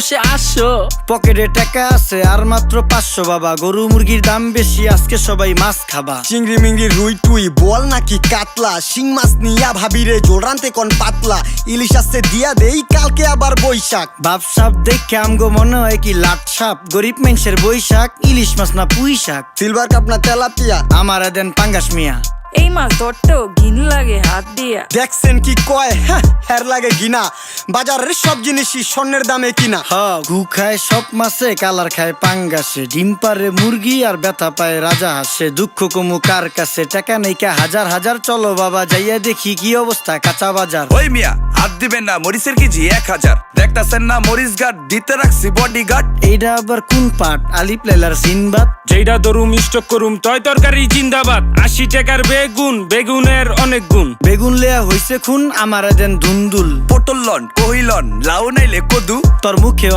800 পকেটে টাকা আছে আর মাত্র 500 বাবা। গরু মুরগির দাম বেশি, আজকে সবাই মাছ খাবা। চিংড়ি মিংড়ি রুই টুই বল নাকি কাতলা, শিং মাছ নিয়া ভাবিরে জোল রানতে কোন পাতলা, ইলিশ আসছে দিয়া দেই কালকে আবার বৈশাখ। বাপ সাপ দেখে আমগো মনে হয় কি লাট সাপ, গরিব মানুষের বৈশাখ, ইলিশ মাছ না পুঁই শাক। সিলভার কাপ না তেলাপিয়া, আমারে দেন পাঙ্গাস মিয়া। এই মাছ ধরতেও ঘিন লাগে হাত দিয়া। দেখছেন কি কয়, হ্যাঁ হের লাগে গিনা, বাজারের সব জিনিসই স্বর্ণের দামে কিনা। হ ঘু খায় সব মাছে, কালার খায় পাঙ্গাসে, ডিম পারে মুরগি আর ব্যথা পায় রাজা হাসে। দুঃখ কমু কার কাছে, টাকা নেই কা হাজার হাজার, চলো বাবা যাইয়া দেখি কি অবস্থা কাঁচা বাজার। ওই মিয়া হাত দিবেন না, মরিচের কেজি 1000। দেখতাছেন না মরিচ গার্ড দিতে রাখছি বডি গার্ড। এইটা আবার কোন পাট, আলিপ লাইলার সিনবাদ? যেইটা ধরুম স্টক করুম তয় তরকারি জিন্দাবাদ। 80 টাকার বেগুন, বেগুনের অনেক গুণ। বেগুন লেয়া হইছে খুন, আমারে দেন ধুন্দুল। পটল লন কহিলন লাউ নাইলে কদু। তোর মুখে